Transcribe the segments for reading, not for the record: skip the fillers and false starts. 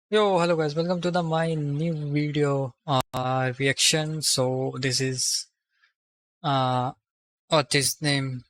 Yo, hello guys, welcome to my new video reaction. So this is artist name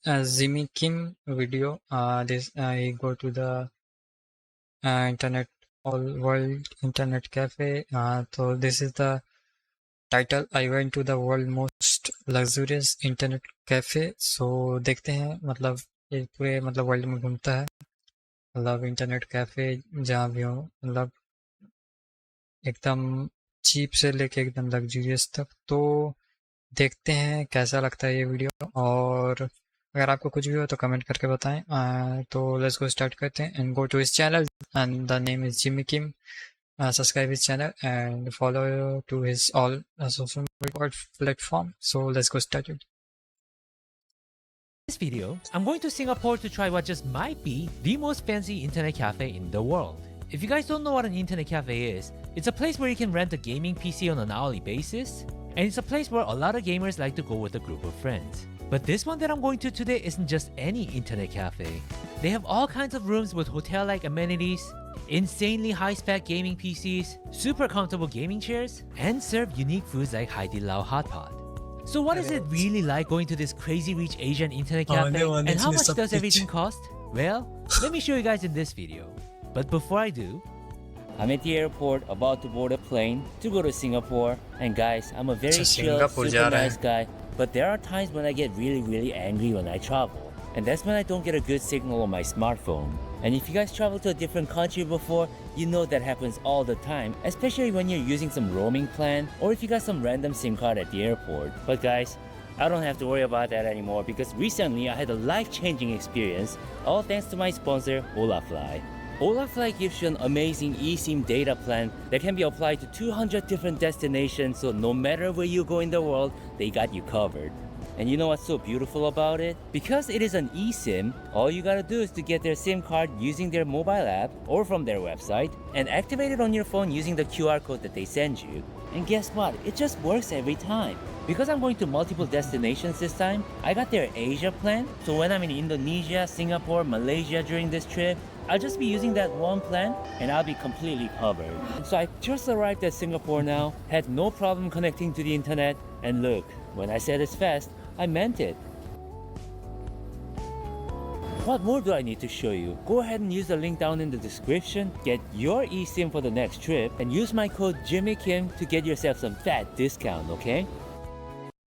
Zimi Kim video. This I go to the internet all world internet cafe. So this is the title. I went to the world most luxurious internet cafe. So देखते हैं मतलब ये पूरे मतलब world में घूमता है मतलब इंटरनेट कैफे जहाँ भी हो मतलब एकदम चीप से लेके एकदम लग्जरियस तक। तो देखते हैं कैसा लगता है ये वीडियो, और अगर आपको कुछ भी हो तो कमेंट करके बताएं। तो लेट्स गो स्टार्ट करते हैं and go to his channel and the name is Jimmy Kim. Subscribe his channel and follow to his all social media platform. So let's go start it. In this video, I'm going to Singapore to try what just might be the most fancy internet cafe in the world. If you guys don't know what an internet cafe is, it's a place where you can rent a gaming PC on an hourly basis, and it's a place where a lot of gamers like to go with a group of friends. But this one that I'm going to today isn't just any internet cafe. They have all kinds of rooms with hotel-like amenities, insanely high-spec gaming PCs, super comfortable gaming chairs, and serve unique foods like Hai Di Lao Hot Pot. So what is it really like going to this crazy rich Asian internet cafe, and how much does everything cost? Well, let me show you guys in this video. But before I do, I'm at the airport about to board a plane to go to Singapore. And guys, I'm a very chill, super nice guy, but there are times when I get really angry when I travel. And that's when I don't get a good signal on my smartphone. And if you guys travel to a different country before, you know that happens all the time, especially when you're using some roaming plan or if you got some random SIM card at the airport. But guys, I don't have to worry about that anymore because recently I had a life-changing experience, all thanks to my sponsor, Olafly. Olafly gives you an amazing eSIM data plan that can be applied to 200 different destinations, so no matter where you go in the world, they got you covered. And you know what's so beautiful about it? Because it is an eSIM, all you gotta do is to get their SIM card using their mobile app or from their website and activate it on your phone using the QR code that they send you. And guess what? It just works every time. Because I'm going to multiple destinations this time, I got their Asia plan, so when I'm in Indonesia, Singapore, Malaysia during this trip, I'll just be using that one plan and I'll be completely covered. So I just arrived at Singapore now, had no problem connecting to the internet, and look, when I said it's fast, I meant it. What more do I need to show you? Go ahead and use the link down in the description, get your eSIM for the next trip, and use my code JimmyKim to get yourself some fat discount, okay?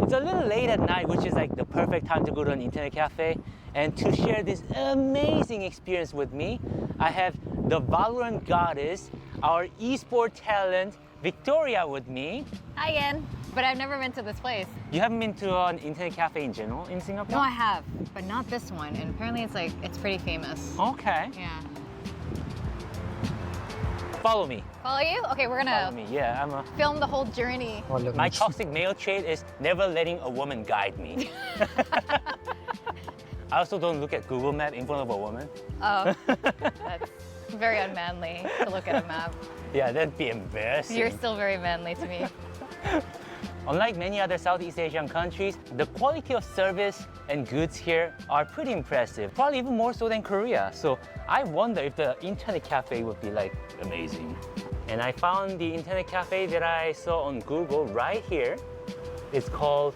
It's a little late at night, which is like the perfect time to go to an internet cafe. And to share this amazing experience with me, I have the Valorant goddess, our esport talent, Victoria, with me. Hi again, but I've never been to this place. You haven't been to an internet cafe in general in Singapore? No, I have, but not this one. And apparently it's pretty famous. Okay. Yeah. Follow me. Follow you? Okay, we're Follow gonna me. Yeah, I'm a... film the whole journey. My toxic male trait is never letting a woman guide me. I also don't look at Google Map in front of a woman. Oh, that's very unmanly to look at a map. Yeah, that'd be embarrassing. You're still very manly to me. Unlike many other Southeast Asian countries, the quality of service and goods here are pretty impressive, probably even more so than Korea. So I wonder if the internet cafe would be like amazing. And I found the internet cafe that I saw on Google right here. It's called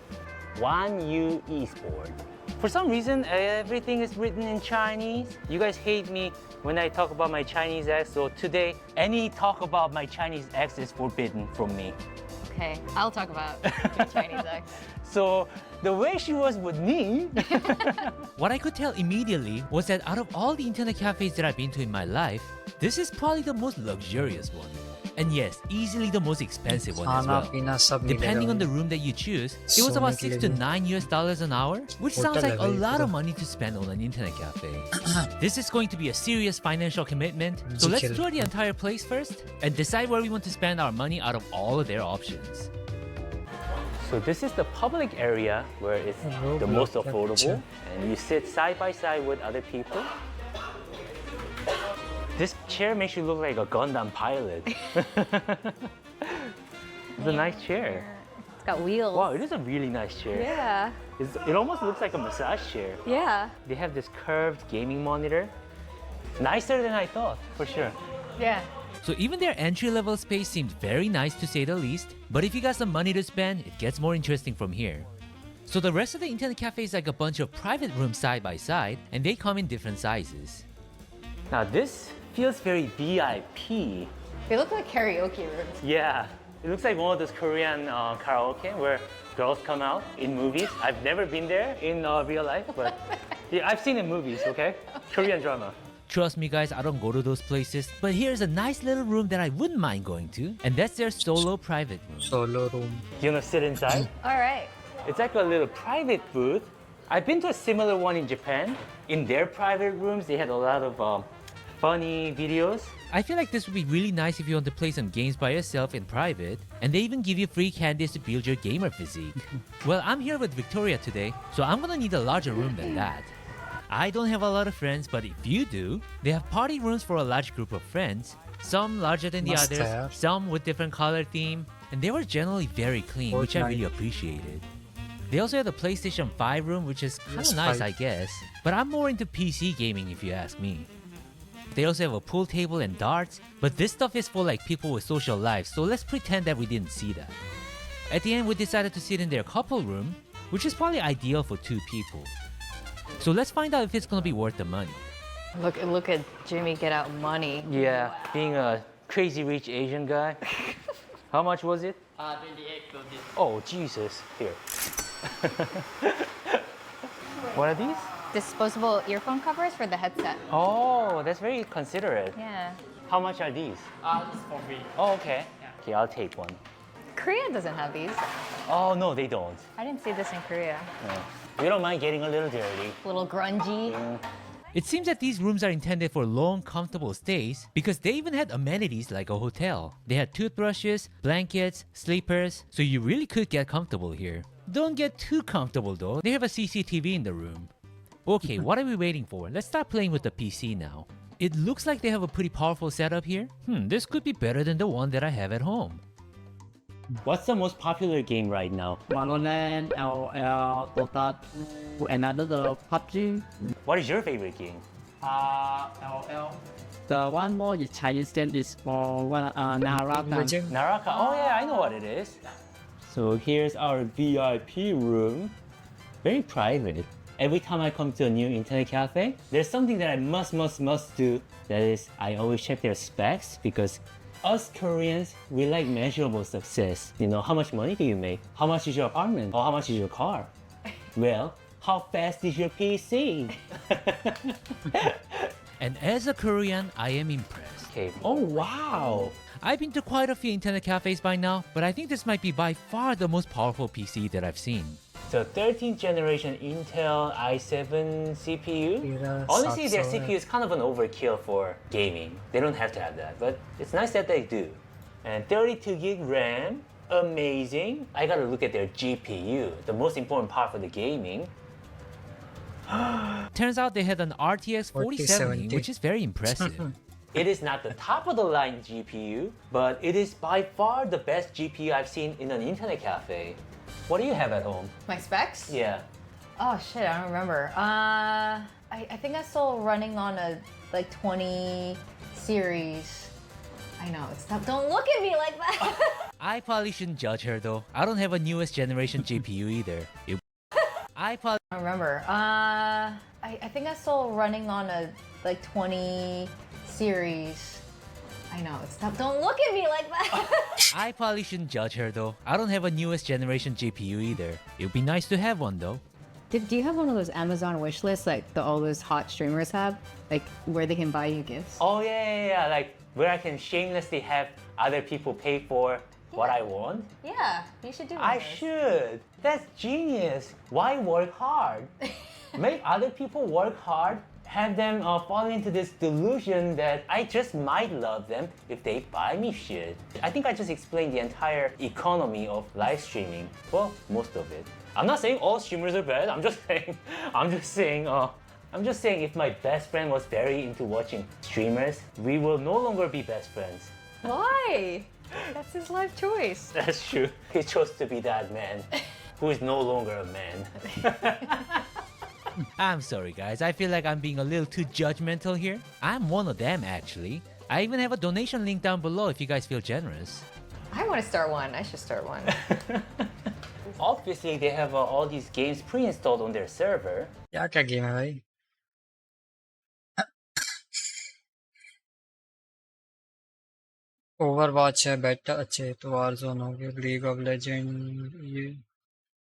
Wanyu Esport. For some reason, everything is written in Chinese. You guys hate me when I talk about my Chinese ex, so today, any talk about my Chinese ex is forbidden from me. Okay, I'll talk about your Chinese ex. So, the way she was with me... What I could tell immediately was that out of all the internet cafes that I've been to in my life, this is probably the most luxurious one. And yes, easily the most expensive one as well. Depending on the room that you choose, it was about $6 to $9 an hour, which sounds like a lot of money to spend on an internet cafe. This is going to be a serious financial commitment, so let's tour the entire place first and decide where we want to spend our money out of all of their options. So this is the public area where it's the most affordable, and you sit side by side with other people. This chair makes you look like a Gundam pilot. It's a nice chair. It's got wheels. Wow, it is a really nice chair. Yeah. It almost looks like a massage chair. Yeah. They have this curved gaming monitor. Nicer than I thought, for sure. Yeah. So even their entry-level space seemed very nice to say the least, but if you got some money to spend, it gets more interesting from here. So the rest of the internet cafe is like a bunch of private rooms side by side, and they come in different sizes. Now this feels very VIP. They look like karaoke rooms. Yeah, it looks like one of those Korean karaoke where girls come out in movies. I've never been there in real life, but yeah, I've seen in movies, okay? Korean drama. Trust me guys, I don't go to those places, but here's a nice little room that I wouldn't mind going to, and that's their solo private room. Solo room. You wanna sit inside? All right. It's like a little private booth. I've been to a similar one in Japan. In their private rooms, they had a lot of funny videos. I feel like this would be really nice if you want to play some games by yourself in private, and they even give you free candies to build your gamer physique. Well, I'm here with Victoria today, so I'm gonna need a larger room than that. I don't have a lot of friends, but if you do, they have party rooms for a large group of friends, some larger than the Must others, have. some with different color theme, and they were generally very clean, which I really appreciated. They also have the PlayStation 5 room, which is kind of Yes, nice, 5. I guess, but I'm more into PC gaming if you ask me. They also have a pool table and darts, but this stuff is for like people with social lives, so let's pretend that we didn't see that. At the end, we decided to sit in their couple room, which is probably ideal for 2 people. So let's find out if it's gonna be worth the money. Look at Jimmy get out money. Yeah, being a crazy rich Asian guy. How much was it? 28 rupees. Oh, Jesus. Here. What are these? Disposable earphone covers for the headset. Oh, that's very considerate. Yeah. How much are these? It's for free. Oh, okay. Okay, I'll take one. Korea doesn't have these. Oh, no, they don't. I didn't see this in Korea. No. We don't mind getting a little dirty. A little grungy. It seems that these rooms are intended for long, comfortable stays because they even had amenities like a hotel. They had toothbrushes, blankets, sleepers, so you really could get comfortable here. Don't get too comfortable though. They have a CCTV in the room. Okay, what are we waiting for? Let's start playing with the PC now. It looks like they have a pretty powerful setup here. This could be better than the one that I have at home. What's the most popular game right now? Valorant, LOL, Dota 2, and another PUBG. What is your favorite game? LOL. The one more is Chinese name is for Naraka. Legend. Naraka? Oh yeah, I know what it is. So here's our VIP room. Very private. Every time I come to a new internet cafe, there's something that I must do. That is, I always check their specs because us Koreans, we like measurable success. You know, how much money do you make? How much is your apartment? Or how much is your car? Well, how fast is your PC? And as a Korean, I am impressed. Okay. Oh wow! I've been to quite a few internet cafes by now, but I think this might be by far the most powerful PC that I've seen. So 13th generation Intel i7 CPU. Honestly, their CPU is kind of an overkill for gaming. They don't have to have that, but it's nice that they do. And 32 gig RAM, amazing. I gotta look at their GPU, the most important part for the gaming. Turns out they had an RTX 4070, which is very impressive. It is not the top of the line GPU, but it is by far the best GPU I've seen in an internet cafe. What do you have at home? My specs? Yeah. Oh shit, I don't remember. I think I'm still running on a like 20 series. I know, stop, don't look at me like that. I probably shouldn't judge her though. I don't have a newest generation GPU either. I probably I don't remember. I think I'm still running on a like 20 series. I know, stop, don't look at me like that. I probably shouldn't judge her though. I don't have a newest generation GPU either. It would be nice to have one though. Do you have one of those Amazon wish lists like all those hot streamers have? Like where they can buy you gifts? Oh yeah, like where I can shamelessly have other people pay for what I want. Yeah, you should do one I of those. should. That's genius. Why work hard? Make other people work hard. Have them fall into this delusion that I just might love them if they buy me shit. I think I just explained the entire economy of live streaming. Well, most of it. I'm not saying all streamers are bad. I'm just saying if my best friend was very into watching streamers, we will no longer be best friends. Why? That's his life choice. That's true. He chose to be that man who is no longer a man. I'm sorry, guys. I feel like I'm being a little too judgmental here. I'm one of them, actually. I even have a donation link down below if you guys feel generous. I want to start one. I should start one. Obviously, they have all these games pre-installed on their server. क्या game है भाई? Overwatch है, बेटा अच्छे तो वारजोन हो गया, league of legend, ये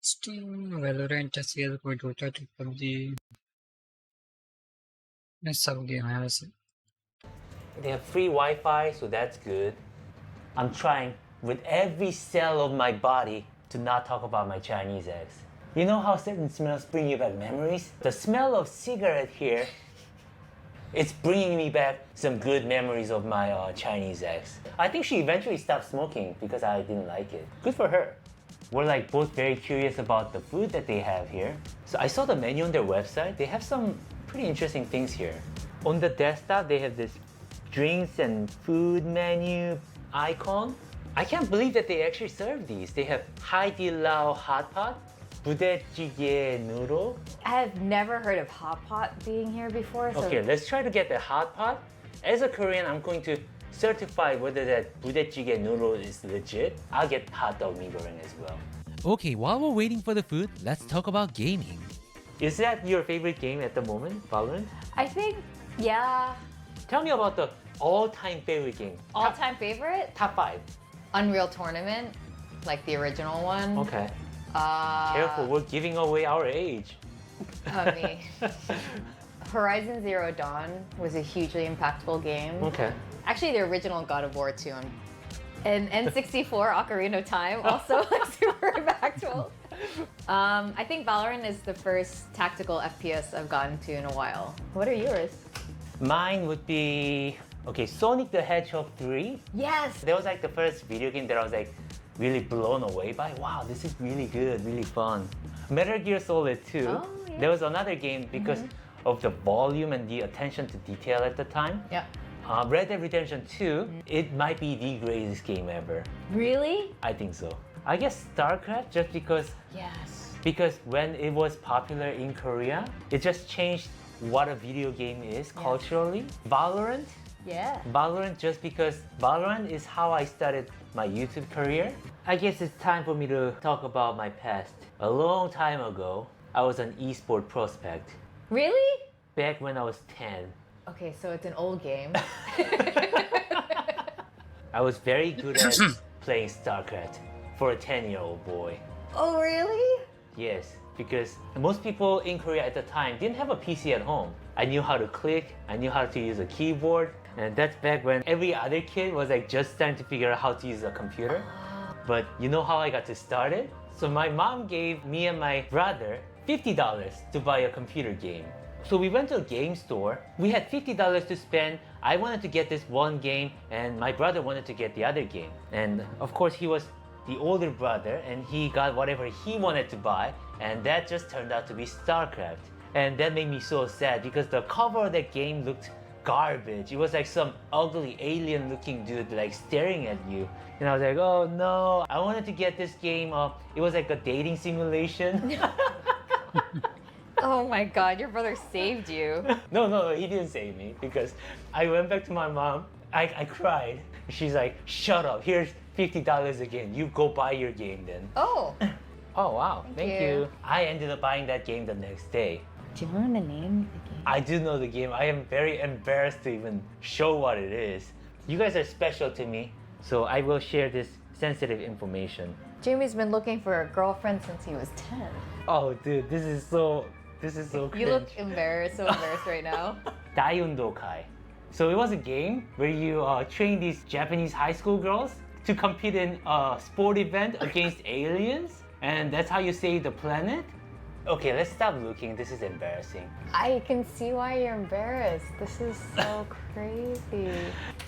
स्टीम, वैलोरेंट, सीएस, कोई डोटा, पबजी, ये सब गेम है वैसे. They have free Wi-Fi, so that's good. I'm trying with every cell of my body to not talk about my Chinese ex. You know how certain smells bring you back memories? The smell of cigarette here, it's bringing me back some good memories of my Chinese ex. I think she eventually stopped smoking because I didn't like it. Good for her. We're like both very curious about the food that they have here. So I saw the menu on their website. They have some pretty interesting things here. On the desktop, they have this drinks and food menu icon. I can't believe that they actually serve these. They have Hai Di Lao hot pot, budae noodle. I have never heard of hot pot being here before. So Okay, let's try to get the hot pot. As a Korean, I'm going to certify whether that budae noodle is legit. I'll get hot dog mee goreng as well. Okay, while we're waiting for the food, let's talk about gaming. Is that your favorite game at the moment, Valorant? I think, yeah, Tell me about the all-time favorite game. all-time favorite, Top 5. Unreal Tournament, like the original one. Okay. Careful, we're giving away our age. Me. Horizon Zero Dawn was a hugely impactful game. Okay. Actually, the original God of War 2 and N64 Ocarina of Time also like super impactful. I think Valorant is the first tactical FPS I've gotten to in a while. What are yours? Mine would be, okay, Sonic the Hedgehog 3. Yes! That was like the first video game that I was like really blown away by. Wow, this is really good, really fun. Metal Gear Solid 2. Oh, yeah. There was another game because of the volume and the attention to detail at the time. Yeah. Red Dead Redemption 2, it might be the greatest game ever. Really? I think so. I guess StarCraft just Yes. because when it was popular in Korea, it just changed what a video game is culturally. Valorant, Yeah. Valorant just because Valorant is how I started my YouTube career. I guess it's time for me to talk about my past. A long time ago, I was an esport prospect. Really? Back when I was 10. Okay, so it's an old game. I was very good at playing StarCraft for a 10-year-old boy. Oh, really? Yes, because most people in Korea at the time didn't have a PC at home. I knew how to click, I knew how to use a keyboard, and that's back when every other kid was like just starting to figure out how to use a computer. But you know how I got to start it? So my mom gave me and my brother $50 to buy a computer game. So we went to a game store. We had $50 to spend. I wanted to get this one game and my brother wanted to get the other game. And of course he was the older brother and he got whatever he wanted to buy, and that just turned out to be StarCraft. And that made me so sad because the cover of that game looked garbage. It was like some ugly alien looking dude like staring at you. And I was like, oh no, I wanted to get this game. It was like a dating simulation. Oh my god, your brother saved you. No, he didn't save me because I went back to my mom. I cried. She's like, shut up, here's $50 again. You go buy your game then. Oh. Oh wow, thank you. you. I ended up buying that game the next day. Do you know the name of the game? I do know the game. I am very embarrassed to even show what it is. You guys are special to me, so I will share this sensitive information. Jamie's been looking for a girlfriend since he was 10. Oh dude, this is so cringe. You look embarrassed, so embarrassed right now. Daiundokai. So it was a game where you train these Japanese high school girls to compete in a sport event against aliens, and that's how you save the planet. Okay, let's stop looking. This is embarrassing. I can see why you're embarrassed. This is so crazy.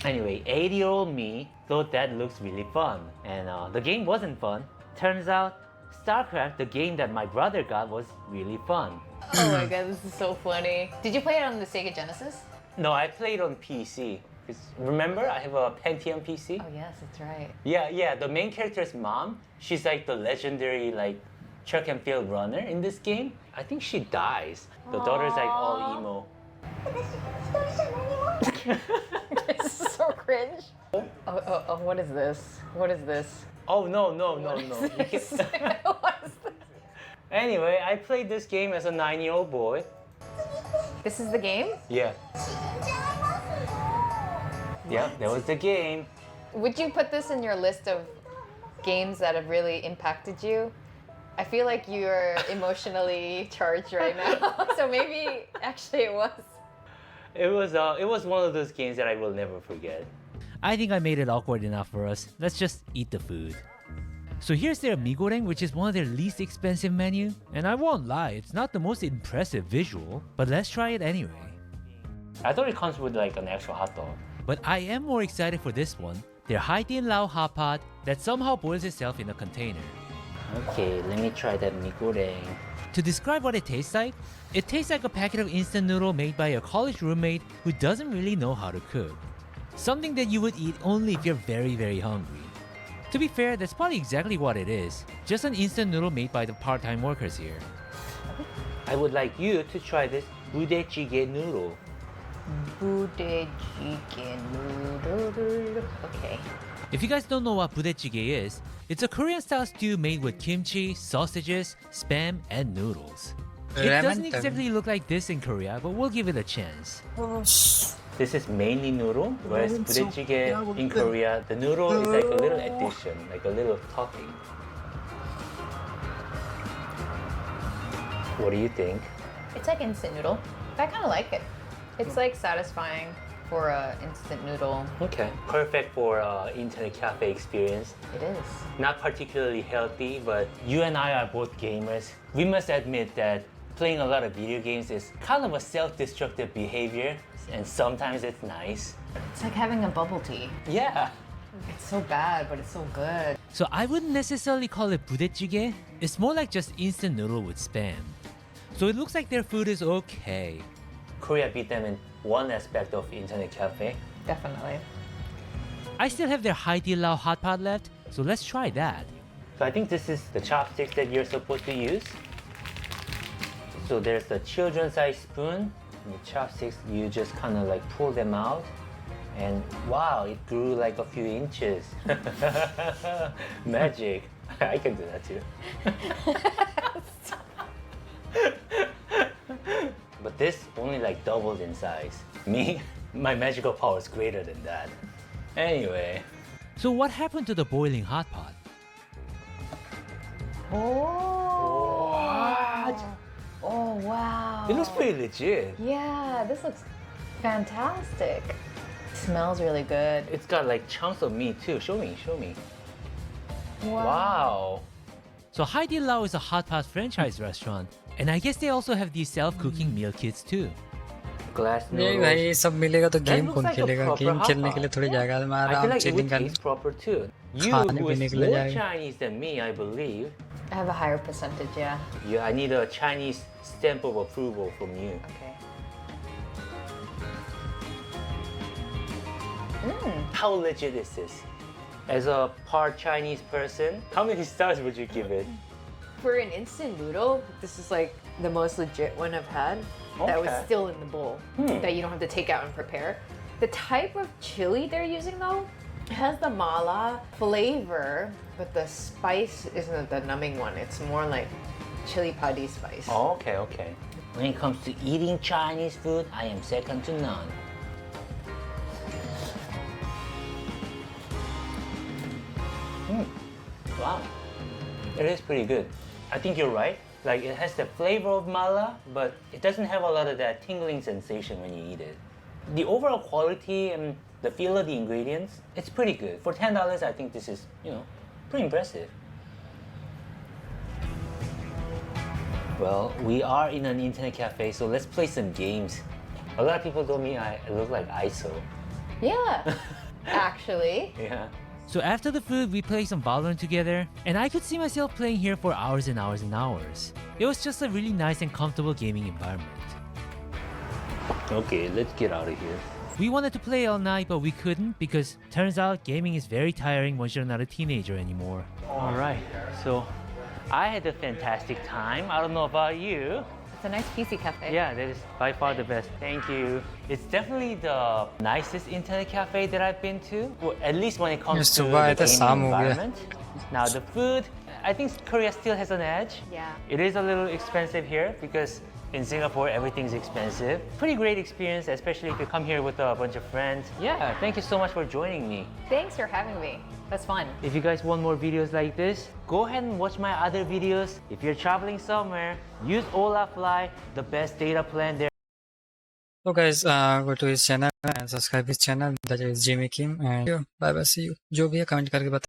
Anyway, 80-year-old me thought that looks really fun, and the game wasn't fun. Turns out, StarCraft, the game that my brother got, was really fun. Oh my god, this is so funny. Did you play it on the Sega Genesis? No, I played on PC. 'Cause remember, I have a Pentium PC. Oh yes, that's right. Yeah, the main character's mom, she's like the legendary like track and field runner in this game. I think she dies. The daughter's like all emo. This is so cringe. Oh, what is this? What is this? Oh no. What is this? Anyway, I played this game as a 9-year-old boy. This is the game? Yeah. Yeah, that was the game. Would you put this in your list of games that have really impacted you? I feel like you're emotionally charged right now. So maybe actually it was. It was one of those games that I will never forget. I think I made it awkward enough for us. Let's just eat the food. So here's their mee goreng, which is one of their least expensive menu. And I won't lie, it's not the most impressive visual, but let's try it anyway. I thought it comes with like an actual hot dog. But I am more excited for this one, their Hai Din Lao hot pot that somehow boils itself in a container. Okay, let me try that mee goreng. To describe what it tastes like a packet of instant noodle made by a college roommate who doesn't really know how to cook. Something that you would eat only if you're very, very hungry. To be fair, that's probably exactly what it is, just an instant noodle made by the part-time workers here. I would like you to try this budae-jjigae noodle. Budae-jjigae noodle. Okay. If you guys don't know what budae-jjigae is, it's a Korean-style stew made with kimchi, sausages, spam, and noodles. It doesn't exactly look like this in Korea, but we'll give it a chance. This is mainly noodle, whereas budae-jjigae in Korea, the noodle is like a little addition, like a little topping. What do you think? It's like instant noodle. I kind of like it. It's like satisfying for an instant noodle. Okay, perfect for internet cafe experience. It is. Not particularly healthy, but you and I are both gamers. We must admit that playing a lot of video games is kind of a self-destructive behavior, and sometimes it's nice. It's like having a bubble tea. Yeah. It's so bad, but it's so good. So I wouldn't necessarily call it budae-jjigae. It's more like just instant noodle with spam. So it looks like their food is okay. Korea beat them in one aspect of internet cafe. Definitely. I still have their Hai Di Lao hot pot left, so let's try that. So I think this is the chopsticks that you're supposed to use. So there's the children's size spoon. And the chopsticks, you just kind of like pull them out. And wow, it grew like a few inches. Magic. I can do that too. But this only like doubled in size. Me, my magical power is greater than that. Anyway. So what happened to the boiling hot pot? Oh. What? Oh, wow. It looks pretty legit. Yeah, this looks fantastic. Smells really good. It's got like chunks of meat too. Show me, show me. Wow. Wow. So Hai Di Lao is a hot pot franchise restaurant, and I guess they also have these self-cooking meal kits too. Glass नहीं noodles. भाई सब मिलेगा तो That game looks कौन like a खेलेगा proper game hot खेलने pot. के लिए थोड़ी जाएगा तो मैं I feel आराम like it चिलिंग would करने taste proper too. You, खाने who is पीने के लिए more जाएगा Chinese than me, I believe. I have a higher percentage, yeah. Yeah, I need a Chinese stamp of approval from you. Okay. How legit is this? As a part Chinese person, how many stars would you give it? For an instant noodle, this is like the most legit one I've had. That was Okay. still in the bowl, that you don't have to take out and prepare. The type of chili they're using though, it has the mala flavor, but the spice isn't the numbing one. It's more like chili padi spice. Oh, okay, okay. When it comes to eating Chinese food, I am second to none. Wow, it is pretty good. I think you're right. Like it has the flavor of mala, but it doesn't have a lot of that tingling sensation when you eat it. The overall quality and the feel of the ingredients, it's pretty good. For $10, I think this is, pretty impressive. Well, we are in an internet cafe, so let's play some games. A lot of people told me I look like ISO. Yeah, actually. Yeah. So after the food, we played some Valorant together, and I could see myself playing here for hours and hours and hours. It was just a really nice and comfortable gaming environment. Okay, let's get out of here. We wanted to play all night, but we couldn't because turns out gaming is very tiring once you're not a teenager anymore. All right, so I had a fantastic time. I don't know about you. It's a nice PC cafe. Yeah, that is by far the best. Thank you. It's definitely the nicest internet cafe that I've been to, well, at least when it comes Yes, to to the buy the gaming Samu, yeah. environment. Now the food, I think Korea still has an edge. Yeah. It is a little expensive here because in Singapore everything's expensive. Pretty great experience, especially if you come here with a bunch of friends. Yeah, thank you so much for joining me. Thanks for having me. That's fun. If you guys want more videos like this, go ahead and watch my other videos. If you're traveling somewhere, use Ola Fly, the best data plan there. So guys, go to his channel and subscribe his channel. That is Jimmy Kim. And bye bye. See you. जो भी है comment करके बता